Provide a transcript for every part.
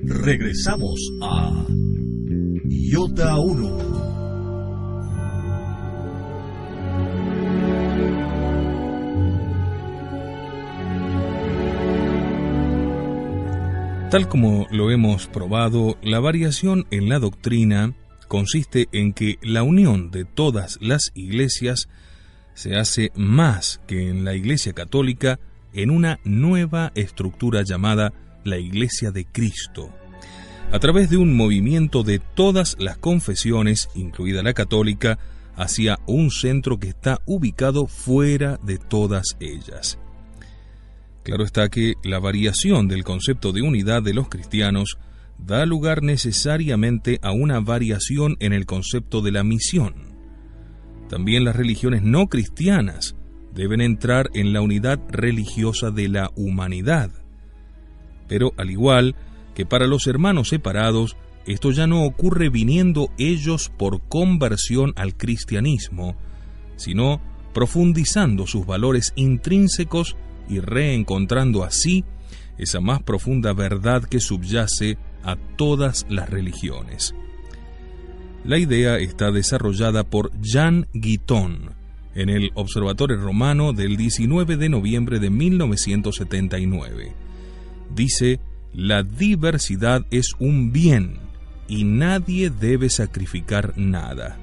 Regresamos a Iota 1. Tal como lo hemos probado, la variación en la doctrina consiste en que la unión de todas las iglesias se hace más que en la Iglesia Católica en una nueva estructura llamada la Iglesia de Cristo, a través de un movimiento de todas las confesiones, incluida la católica, hacia un centro que está ubicado fuera de todas ellas. Claro está que la variación del concepto de unidad de los cristianos da lugar necesariamente a una variación en el concepto de la misión. También las religiones no cristianas deben entrar en la unidad religiosa de la humanidad. Pero al igual que para los hermanos separados, esto ya no ocurre viniendo ellos por conversión al cristianismo, sino profundizando sus valores intrínsecos y reencontrando así esa más profunda verdad que subyace a todas las religiones. La idea está desarrollada por Jean Guiton en el Observatorio Romano del 19 de noviembre de 1979. Dice: la diversidad es un bien y nadie debe sacrificar nada.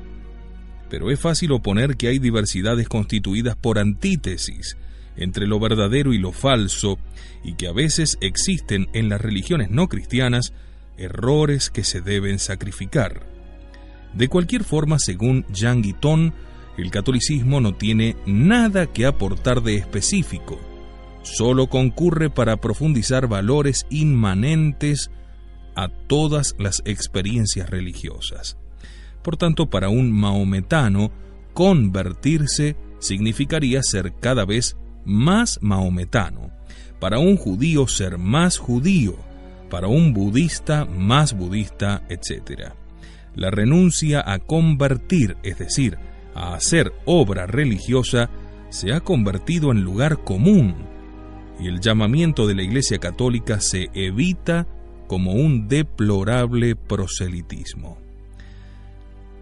Pero es fácil oponer que hay diversidades constituidas por antítesis entre lo verdadero y lo falso, y que a veces existen en las religiones no cristianas errores que se deben sacrificar. De cualquier forma, según Jean Guiton, el catolicismo no tiene nada que aportar de específico, solo concurre para profundizar valores inmanentes a todas las experiencias religiosas. Por tanto, para un mahometano, convertirse significaría ser cada vez más mahometano, para un judío ser más judío, para un budista más budista, etc. La renuncia a convertir, es decir, a hacer obra religiosa, se ha convertido en lugar común, y el llamamiento de la Iglesia Católica se evita como un deplorable proselitismo.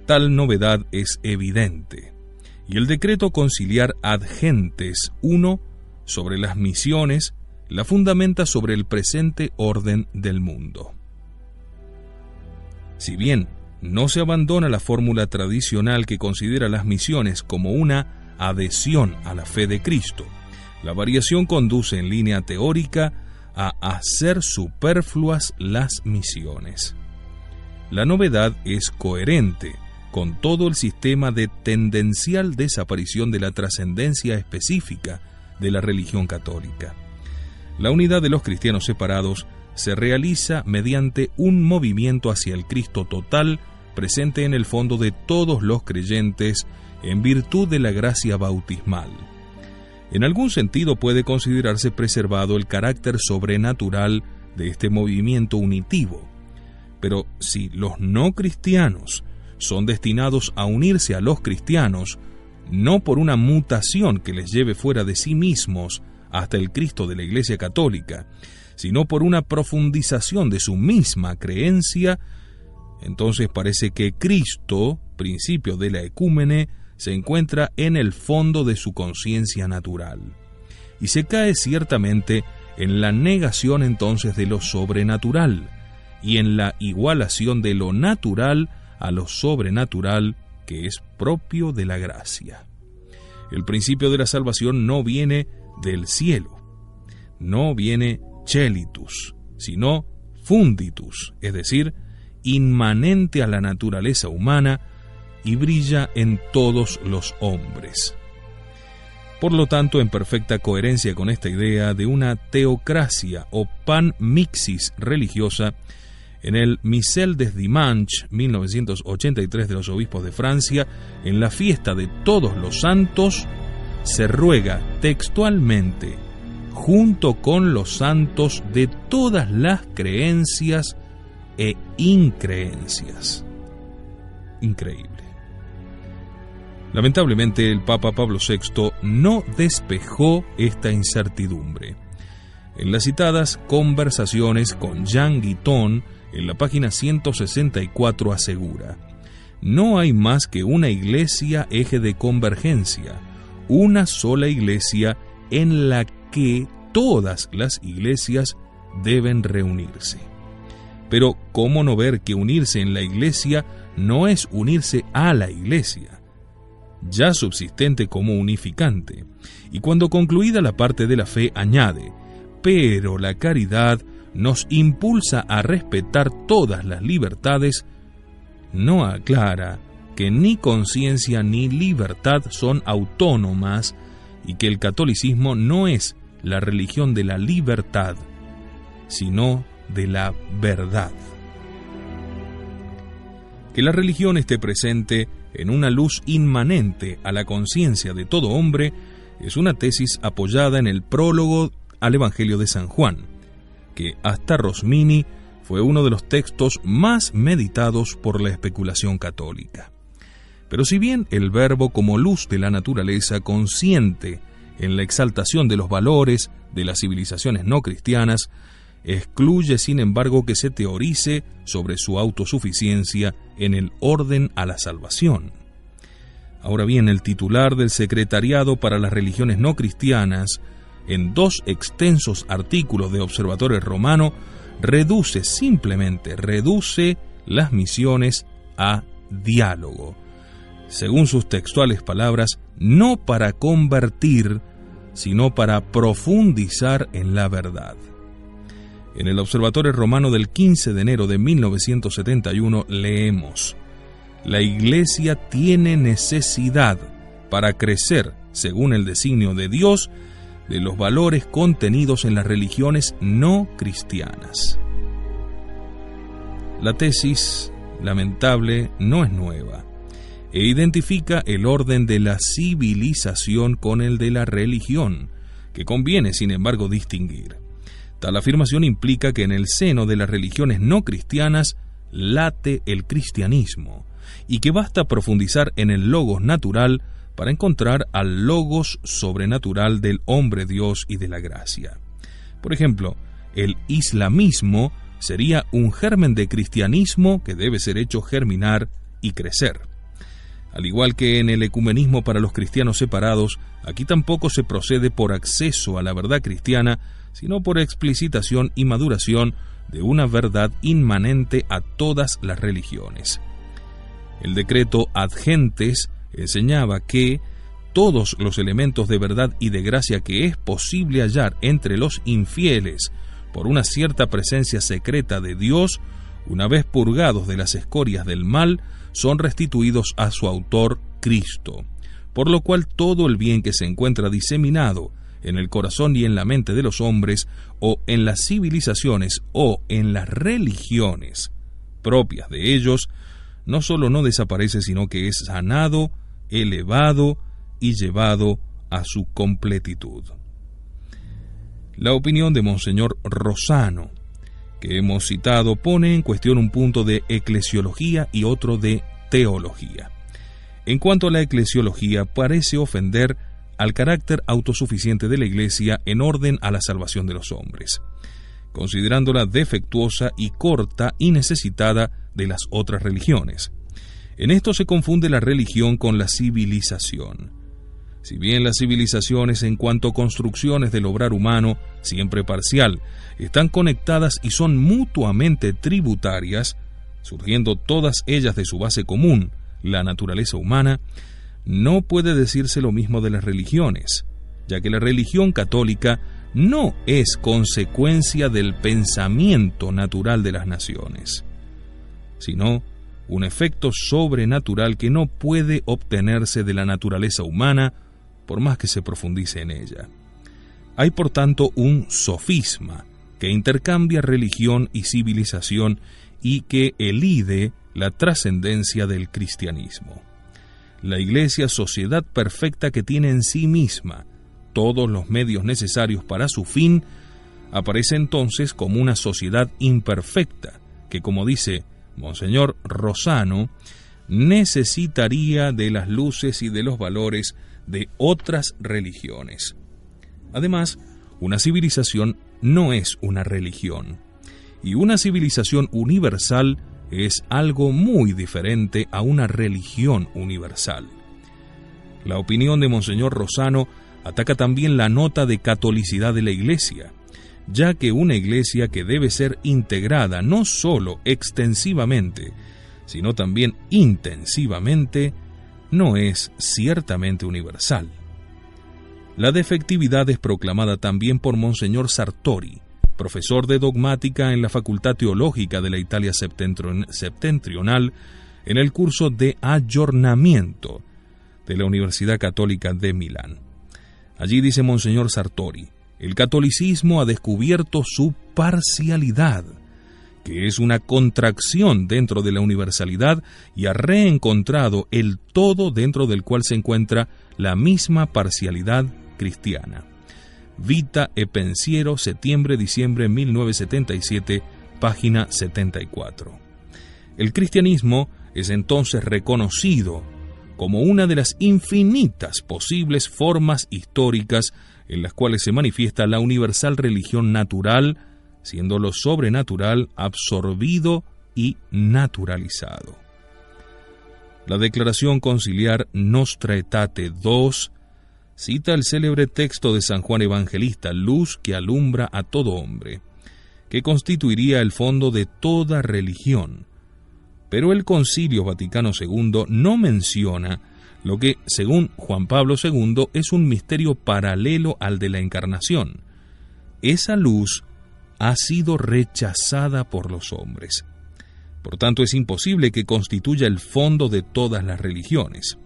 Tal novedad es evidente, y el decreto conciliar Ad Gentes 1 sobre las misiones la fundamenta sobre el presente orden del mundo. Si bien no se abandona la fórmula tradicional que considera las misiones como una adhesión a la fe de Cristo, la variación conduce en línea teórica a hacer superfluas las misiones. La novedad es coherente con todo el sistema de tendencial desaparición de la trascendencia específica de la religión católica. La unidad de los cristianos separados se realiza mediante un movimiento hacia el Cristo total presente en el fondo de todos los creyentes en virtud de la gracia bautismal. En algún sentido puede considerarse preservado el carácter sobrenatural de este movimiento unitivo, pero si los no cristianos son destinados a unirse a los cristianos, no por una mutación que les lleve fuera de sí mismos hasta el Cristo de la Iglesia Católica, sino por una profundización de su misma creencia, entonces parece que Cristo, principio de la ecúmene, se encuentra en el fondo de su conciencia natural, y se cae ciertamente en la negación entonces de lo sobrenatural, y en la igualación de lo natural a lo sobrenatural que es propio de la gracia. El principio de la salvación no viene del cielo, no viene celitus, sino funditus, es decir, inmanente a la naturaleza humana y brilla en todos los hombres. Por lo tanto, en perfecta coherencia con esta idea de una teocracia o panmixis religiosa, en el Missel des Dimanches 1983 de los obispos de Francia, en la fiesta de todos los santos, se ruega textualmente, junto con los santos de todas las creencias e increencias. Increíble. Lamentablemente, el Papa Pablo VI no despejó esta incertidumbre. En las citadas conversaciones con Jean Guiton, en la página 164 asegura: no hay más que una iglesia eje de convergencia, una sola iglesia en la que todas las iglesias deben reunirse. Pero ¿cómo no ver que unirse en la iglesia no es unirse a la iglesia, ya subsistente como unificante? Y cuando concluida la parte de la fe añade: pero la caridad nos impulsa a respetar todas las libertades, no aclara que ni conciencia ni libertad son autónomas y que el catolicismo no es la religión de la libertad, sino de la verdad. Que la religión esté presente en una luz inmanente a la conciencia de todo hombre es una tesis apoyada en el prólogo al Evangelio de San Juan, que hasta Rosmini fue uno de los textos más meditados por la especulación católica. Pero si bien el Verbo como luz de la naturaleza consciente en la exaltación de los valores de las civilizaciones no cristianas, excluye sin embargo que se teorice sobre su autosuficiencia en el orden a la salvación. Ahora bien, el titular del Secretariado para las Religiones No Cristianas, en 2 extensos artículos de Observatorio Romano, simplemente reduce las misiones a diálogo. Según sus textuales palabras, no para convertir, sino para profundizar en la verdad. En el Observatorio Romano del 15 de enero de 1971 leemos: la Iglesia tiene necesidad, para crecer según el designio de Dios, de los valores contenidos en las religiones no cristianas. La tesis, lamentable, no es nueva, e identifica el orden de la civilización con el de la religión, que conviene, sin embargo, distinguir. Tal afirmación implica que en el seno de las religiones no cristianas late el cristianismo, y que basta profundizar en el logos natural para encontrar al logos sobrenatural del hombre Dios y de la gracia. Por ejemplo, el islamismo sería un germen de cristianismo que debe ser hecho germinar y crecer. Al igual que en el ecumenismo para los cristianos separados, aquí tampoco se procede por acceso a la verdad cristiana, sino por explicitación y maduración de una verdad inmanente a todas las religiones. El decreto Ad Gentes enseñaba que todos los elementos de verdad y de gracia que es posible hallar entre los infieles por una cierta presencia secreta de Dios, una vez purgados de las escorias del mal, son restituidos a su autor, Cristo, por lo cual todo el bien que se encuentra diseminado en el corazón y en la mente de los hombres, o en las civilizaciones, o en las religiones propias de ellos, no solo no desaparece, sino que es sanado, elevado y llevado a su completitud. La opinión de Monseñor Rosano, que hemos citado, pone en cuestión un punto de eclesiología y otro de teología. En cuanto a la eclesiología, parece ofender al carácter autosuficiente de la Iglesia en orden a la salvación de los hombres, considerándola defectuosa y corta y necesitada de las otras religiones. En esto se confunde la religión con la civilización. Si bien las civilizaciones, en cuanto a construcciones del obrar humano, siempre parcial, están conectadas y son mutuamente tributarias, surgiendo todas ellas de su base común, la naturaleza humana, no puede decirse lo mismo de las religiones, ya que la religión católica no es consecuencia del pensamiento natural de las naciones, sino un efecto sobrenatural que no puede obtenerse de la naturaleza humana por más que se profundice en ella. Hay por tanto un sofisma que intercambia religión y civilización y que elide la trascendencia del cristianismo. La Iglesia, sociedad perfecta que tiene en sí misma todos los medios necesarios para su fin, aparece entonces como una sociedad imperfecta que, como dice Monseñor Rosano, necesitaría de las luces y de los valores de otras religiones. Además, una civilización no es una religión, y una civilización universal es algo muy diferente a una religión universal. La opinión de Monseñor Rosano ataca también la nota de catolicidad de la Iglesia, ya que una Iglesia que debe ser integrada no solo extensivamente, sino también intensivamente, no es ciertamente universal. La defectividad es proclamada también por Monseñor Sartori, profesor de dogmática en la Facultad Teológica de la Italia septentrional, en el curso de ayornamiento de la Universidad Católica de Milán. Allí dice Monseñor Sartori: el catolicismo ha descubierto su parcialidad, que es una contracción dentro de la universalidad, y ha reencontrado el todo dentro del cual se encuentra la misma parcialidad cristiana. Vita e Pensiero, septiembre-diciembre 1977, página 74. El cristianismo es entonces reconocido como una de las infinitas posibles formas históricas en las cuales se manifiesta la universal religión natural, siendo lo sobrenatural absorbido y naturalizado. La Declaración Conciliar Nostra Aetate II cita el célebre texto de San Juan Evangelista, luz que alumbra a todo hombre, que constituiría el fondo de toda religión. Pero el Concilio Vaticano II no menciona lo que, según Juan Pablo II, es un misterio paralelo al de la Encarnación. Esa luz ha sido rechazada por los hombres. Por tanto, es imposible que constituya el fondo de todas las religiones.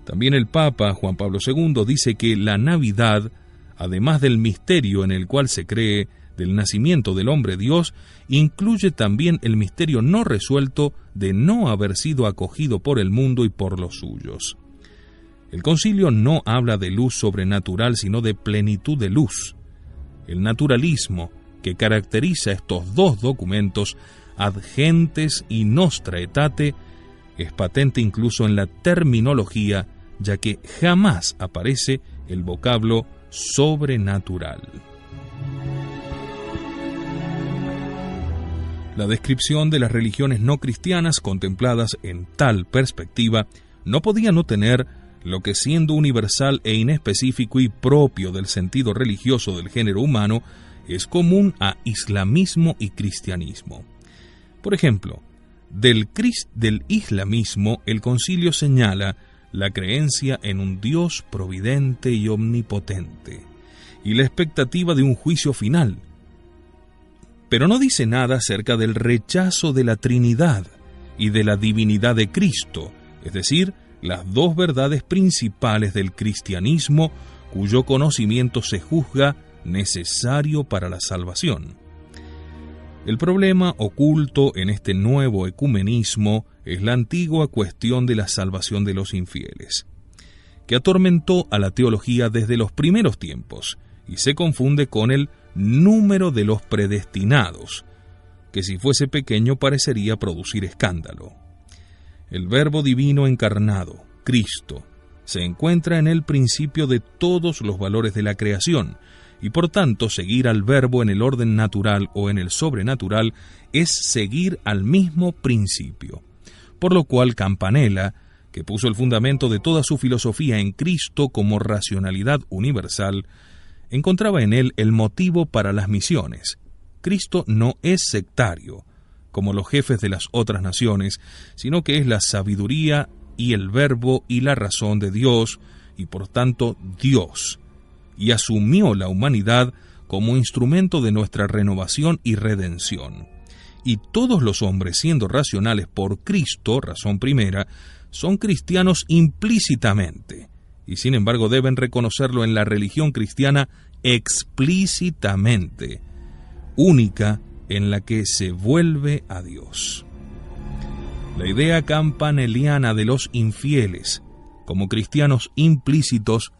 También el Papa Juan Pablo II dice que la Navidad, además del misterio en el cual se cree del nacimiento del hombre Dios, incluye también el misterio no resuelto de no haber sido acogido por el mundo y por los suyos. El concilio no habla de luz sobrenatural, sino de plenitud de luz. El naturalismo que caracteriza estos dos documentos, Ad Gentes y Nostra Aetate, es patente incluso en la terminología, ya que jamás aparece el vocablo sobrenatural. La descripción de las religiones no cristianas contempladas en tal perspectiva no podía no tener lo que, siendo universal e inespecífico y propio del sentido religioso del género humano, es común a islamismo y cristianismo. Por ejemplo, del islamismo el concilio señala la creencia en un Dios providente y omnipotente, y la expectativa de un juicio final, pero no dice nada acerca del rechazo de la Trinidad y de la divinidad de Cristo, es decir, las dos verdades principales del cristianismo, cuyo conocimiento se juzga necesario para la salvación. El problema oculto en este nuevo ecumenismo es la antigua cuestión de la salvación de los infieles, que atormentó a la teología desde los primeros tiempos y se confunde con el número de los predestinados, que si fuese pequeño parecería producir escándalo. El Verbo divino encarnado, Cristo, se encuentra en el principio de todos los valores de la creación, y por tanto seguir al Verbo en el orden natural o en el sobrenatural es seguir al mismo principio. Por lo cual Campanella, que puso el fundamento de toda su filosofía en Cristo como racionalidad universal, encontraba en él el motivo para las misiones. Cristo no es sectario, como los jefes de las otras naciones, sino que es la sabiduría y el verbo y la razón de Dios, y por tanto Dios, y asumió la humanidad como instrumento de nuestra renovación y redención. Y todos los hombres, siendo racionales por Cristo, razón primera, son cristianos implícitamente, y sin embargo deben reconocerlo en la religión cristiana explícitamente, única en la que se vuelve a Dios. La idea campaneliana de los infieles como cristianos implícitos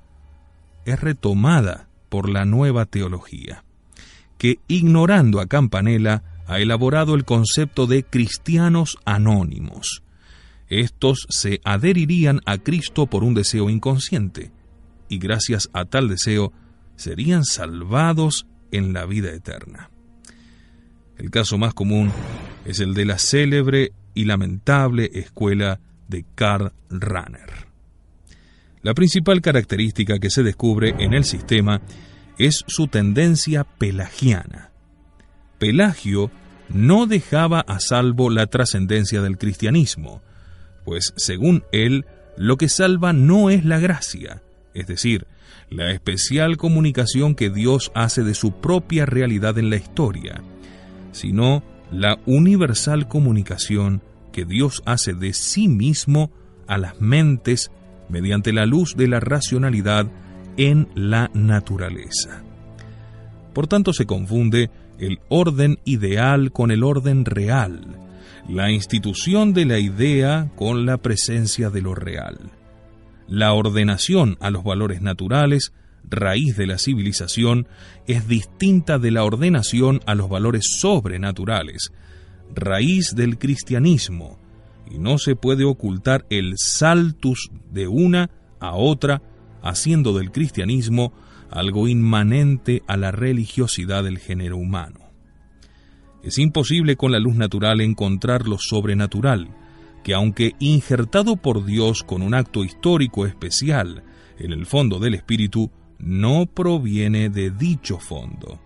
es retomada por la nueva teología, que, ignorando a Campanella, ha elaborado el concepto de cristianos anónimos, estos se adherirían a Cristo por un deseo inconsciente, y gracias a tal deseo serían salvados en la vida eterna. El caso más común es el de la célebre y lamentable escuela de Karl Rahner. La principal característica que se descubre en el sistema es su tendencia pelagiana. Pelagio no dejaba a salvo la trascendencia del cristianismo, pues según él, lo que salva no es la gracia, es decir, la especial comunicación que Dios hace de su propia realidad en la historia, sino la universal comunicación que Dios hace de sí mismo a las mentes mediante la luz de la racionalidad en la naturaleza. Por tanto, se confunde el orden ideal con el orden real, la institución de la idea con la presencia de lo real. La ordenación a los valores naturales, raíz de la civilización, es distinta de la ordenación a los valores sobrenaturales, raíz del cristianismo, y no se puede ocultar el saltus de una a otra, haciendo del cristianismo algo inmanente a la religiosidad del género humano. Es imposible con la luz natural encontrar lo sobrenatural, que aunque injertado por Dios con un acto histórico especial en el fondo del espíritu, no proviene de dicho fondo.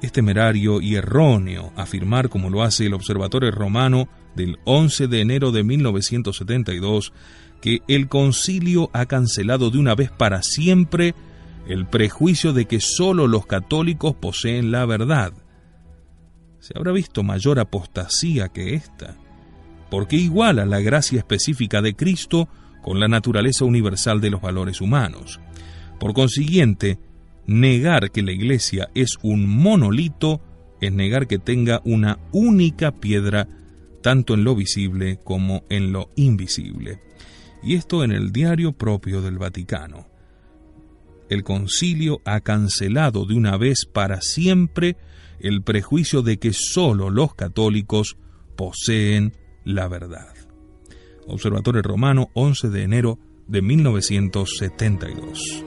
Es temerario y erróneo afirmar, como lo hace el Observatorio Romano del 11 de enero de 1972, que el concilio ha cancelado de una vez para siempre el prejuicio de que sólo los católicos poseen la verdad. ¿Se habrá visto mayor apostasía que esta? Porque iguala la gracia específica de Cristo con la naturaleza universal de los valores humanos. Por consiguiente, negar que la Iglesia es un monolito es negar que tenga una única piedra, tanto en lo visible como en lo invisible. Y esto en el diario propio del Vaticano. El concilio ha cancelado de una vez para siempre el prejuicio de que sólo los católicos poseen la verdad. Observatorio Romano, 11 de enero de 1972.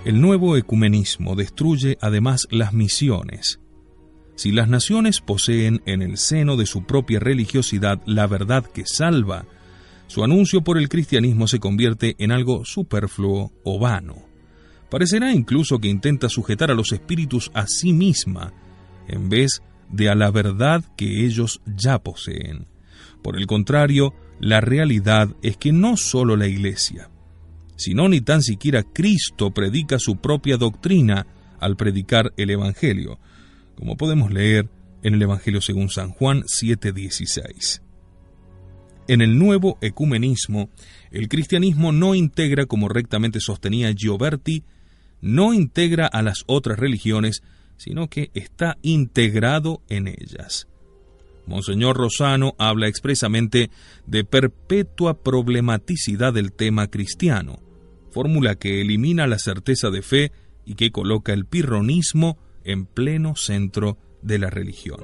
El nuevo ecumenismo destruye además las misiones. Si las naciones poseen en el seno de su propia religiosidad la verdad que salva, su anuncio por el cristianismo se convierte en algo superfluo o vano. Parecerá incluso que intenta sujetar a los espíritus a sí misma, en vez de a la verdad que ellos ya poseen. Por el contrario, la realidad es que no solo la Iglesia, sino ni tan siquiera Cristo predica su propia doctrina al predicar el Evangelio, como podemos leer en el Evangelio según San Juan 7:16. En el nuevo ecumenismo, el cristianismo no integra, como rectamente sostenía Gioberti, no integra a las otras religiones, sino que está integrado en ellas. Monseñor Rosano habla expresamente de perpetua problematicidad del tema cristiano, fórmula que elimina la certeza de fe y que coloca el pirronismo en pleno centro de la religión.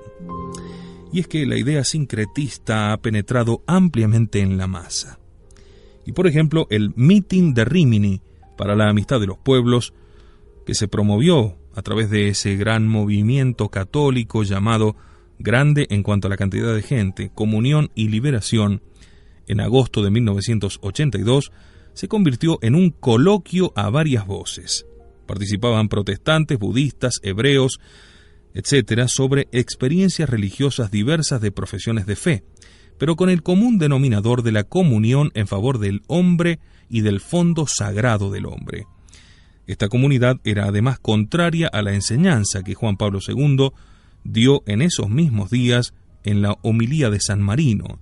Y es que la idea sincretista ha penetrado ampliamente en la masa. Y por ejemplo, el Meeting de Rímini para la amistad de los pueblos, que se promovió a través de ese gran movimiento católico llamado, grande en cuanto a la cantidad de gente, Comunión y Liberación, en agosto de 1982, se convirtió en un coloquio a varias voces. Participaban protestantes, budistas, hebreos, etc., sobre experiencias religiosas diversas de profesiones de fe, pero con el común denominador de la comunión en favor del hombre y del fondo sagrado del hombre. Esta comunidad era además contraria a la enseñanza que Juan Pablo II dio en esos mismos días en la homilía de San Marino,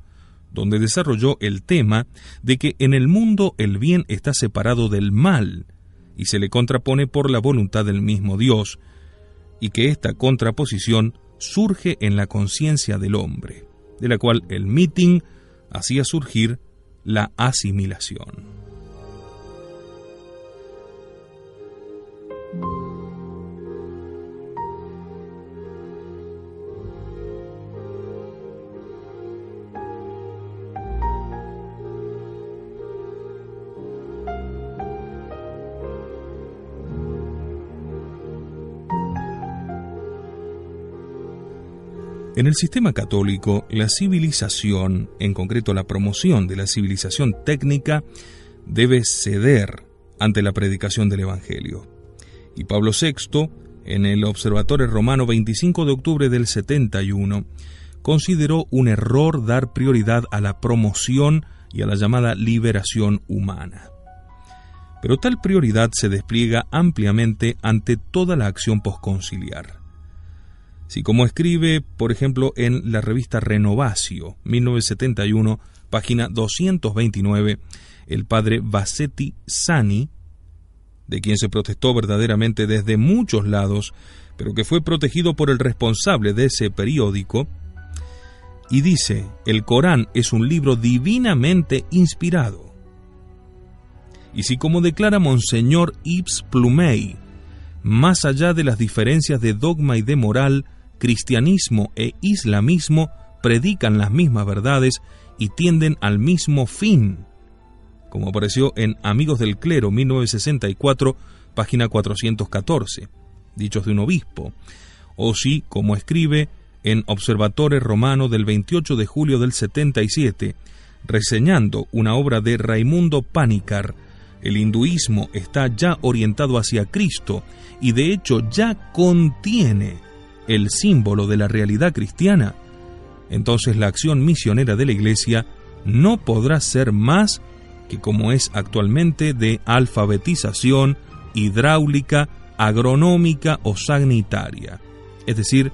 donde desarrolló el tema de que en el mundo el bien está separado del mal y se le contrapone por la voluntad del mismo Dios, y que esta contraposición surge en la conciencia del hombre, de la cual el Meeting hacía surgir la asimilación. En el sistema católico, la civilización, en concreto la promoción de la civilización técnica, debe ceder ante la predicación del Evangelio. Y Pablo VI, en el Observatore Romano 25 de octubre del 71, consideró un error dar prioridad a la promoción y a la llamada liberación humana. Pero tal prioridad se despliega ampliamente ante toda la acción posconciliar. Si, como escribe, por ejemplo, en la revista Renovatio, 1971, página 229, el padre Bassetti Sani, de quien se protestó verdaderamente desde muchos lados, pero que fue protegido por el responsable de ese periódico, y dice: el Corán es un libro divinamente inspirado. Y si, como declara Monseñor Yves Plumey, más allá de las diferencias de dogma y de moral, cristianismo e islamismo predican las mismas verdades y tienden al mismo fin, como apareció en Amigos del Clero, 1964, página 414, dichos de un obispo, o si, como escribe en Observatore Romano del 28 de julio del 77, reseñando una obra de Raimundo Panikkar, el hinduismo está ya orientado hacia Cristo y de hecho ya contiene el símbolo de la realidad cristiana, entonces la acción misionera de la Iglesia no podrá ser más que como es actualmente de alfabetización, hidráulica, agronómica o sanitaria, es decir,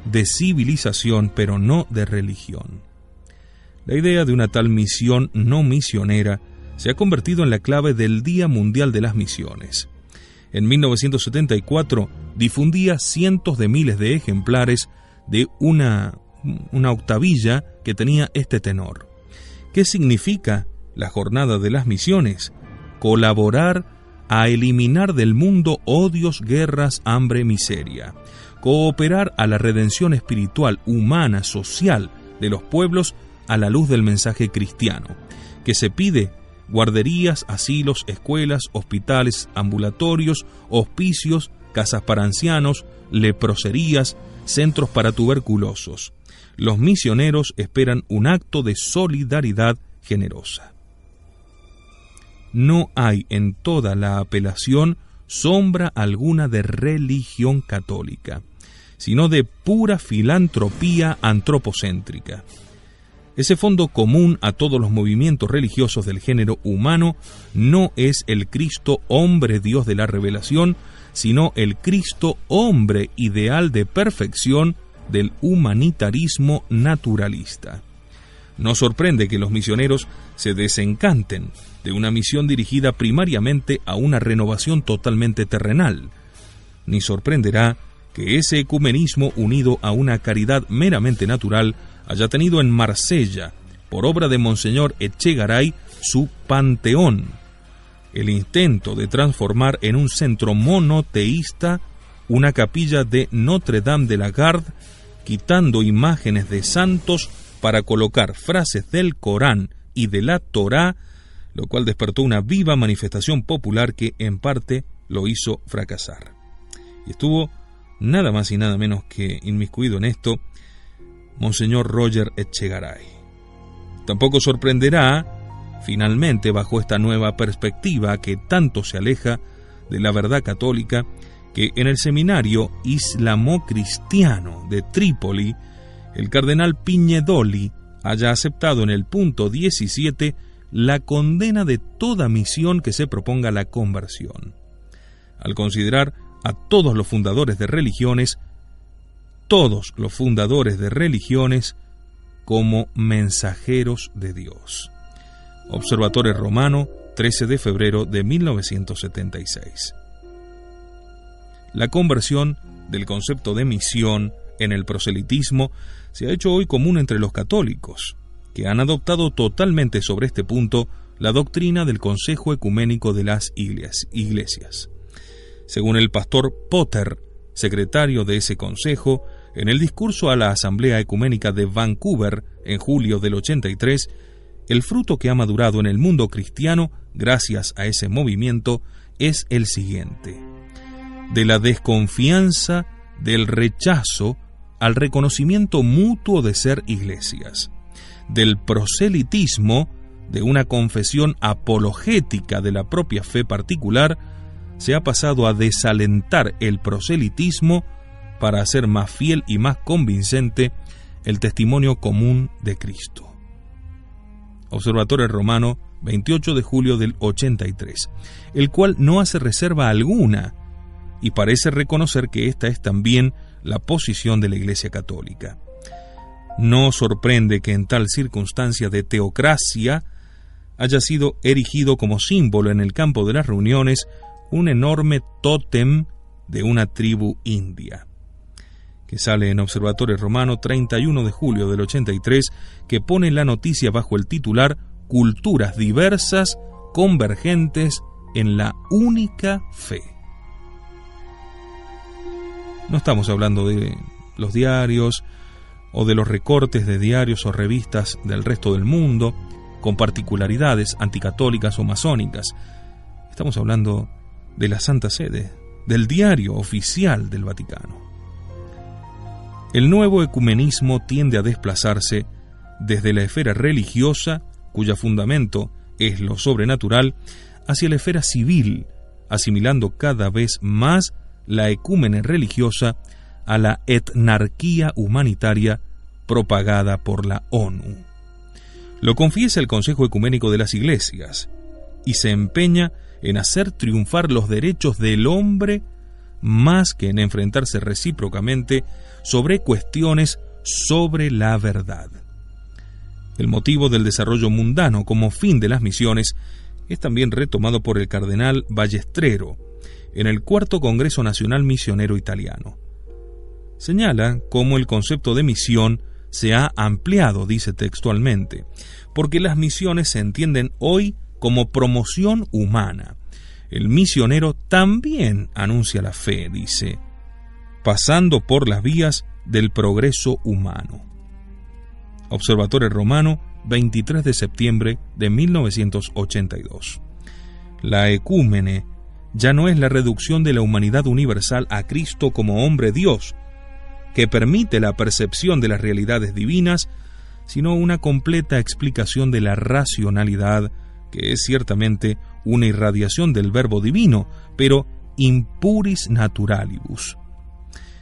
de civilización pero no de religión. La idea de una tal misión no misionera se ha convertido en la clave del Día Mundial de las Misiones. En 1974 difundía cientos de miles de ejemplares de una octavilla que tenía este tenor. ¿Qué significa la Jornada de las Misiones? Colaborar a eliminar del mundo odios, guerras, hambre, miseria. Cooperar a la redención espiritual, humana, social de los pueblos a la luz del mensaje cristiano, que se pide guarderías, asilos, escuelas, hospitales, ambulatorios, hospicios, casas para ancianos, leproserías, centros para tuberculosos. Los misioneros esperan un acto de solidaridad generosa. No hay en toda la apelación sombra alguna de religión católica, sino de pura filantropía antropocéntrica. Ese fondo común a todos los movimientos religiosos del género humano no es el Cristo hombre Dios de la revelación, sino el Cristo hombre ideal de perfección del humanitarismo naturalista. No sorprende que los misioneros se desencanten de una misión dirigida primariamente a una renovación totalmente terrenal, ni sorprenderá que ese ecumenismo unido a una caridad meramente natural haya tenido en Marsella, por obra de Monseñor Echegaray, su panteón, el intento de transformar en un centro monoteísta una capilla de Notre Dame de la Garde, quitando imágenes de santos para colocar frases del Corán y de la Torá, lo cual despertó una viva manifestación popular que en parte lo hizo fracasar. Y estuvo nada más y nada menos que inmiscuido en esto Monseñor Roger Echegaray. Tampoco sorprenderá, finalmente, bajo esta nueva perspectiva que tanto se aleja de la verdad católica, que en el seminario islamo-cristiano de Trípoli, el cardenal Pignedoli haya aceptado en el punto 17 la condena de toda misión que se proponga la conversión, al considerar a todos los fundadores de religiones como mensajeros de Dios. Observatore Romano, 13 de febrero de 1976. La conversión del concepto de misión en el proselitismo se ha hecho hoy común entre los católicos, que han adoptado totalmente sobre este punto la doctrina del Consejo Ecuménico de las Iglesias. Según el pastor Potter, secretario de ese consejo, en el discurso a la Asamblea Ecuménica de Vancouver en julio del 83, el fruto que ha madurado en el mundo cristiano gracias a ese movimiento es el siguiente: de la desconfianza, del rechazo, al reconocimiento mutuo de ser iglesias, del proselitismo, de una confesión apologética de la propia fe particular, se ha pasado a desalentar el proselitismo para hacer más fiel y más convincente el testimonio común de Cristo. Observatorio Romano, 28 de julio del 83, el cual no hace reserva alguna y parece reconocer que esta es también la posición de la Iglesia Católica. No sorprende que en tal circunstancia de teocracia haya sido erigido como símbolo en el campo de las reuniones un enorme tótem de una tribu india, que sale en Observatorio Romano 31 de julio del 83, que pone la noticia bajo el titular Culturas diversas convergentes en la única fe. No estamos hablando de los diarios o de los recortes de diarios o revistas del resto del mundo con particularidades anticatólicas o masónicas. Estamos hablando de la Santa Sede, del diario oficial del Vaticano. El nuevo ecumenismo tiende a desplazarse desde la esfera religiosa, cuyo fundamento es lo sobrenatural, hacia la esfera civil, asimilando cada vez más la ecúmene religiosa a la etnarquía humanitaria propagada por la ONU. Lo confiesa el Consejo Ecuménico de las Iglesias y se empeña en hacer triunfar los derechos del hombre más que en enfrentarse recíprocamente sobre cuestiones sobre la verdad. El motivo del desarrollo mundano como fin de las misiones es también retomado por el cardenal Ballestrero en el Cuarto Congreso Nacional Misionero Italiano. Señala cómo el concepto de misión se ha ampliado, dice textualmente, porque las misiones se entienden hoy como promoción humana. El misionero también anuncia la fe, dice, pasando por las vías del progreso humano. Observatorio Romano, 23 de septiembre de 1982. La ecúmene ya no es la reducción de la humanidad universal a Cristo como hombre Dios, que permite la percepción de las realidades divinas, sino una completa explicación de la racionalidad, que es ciertamente una irradiación del verbo divino, pero impuris naturalibus.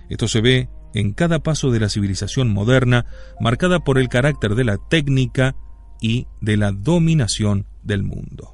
Esto se ve en cada paso de la civilización moderna, marcada por el carácter de la técnica y de la dominación del mundo.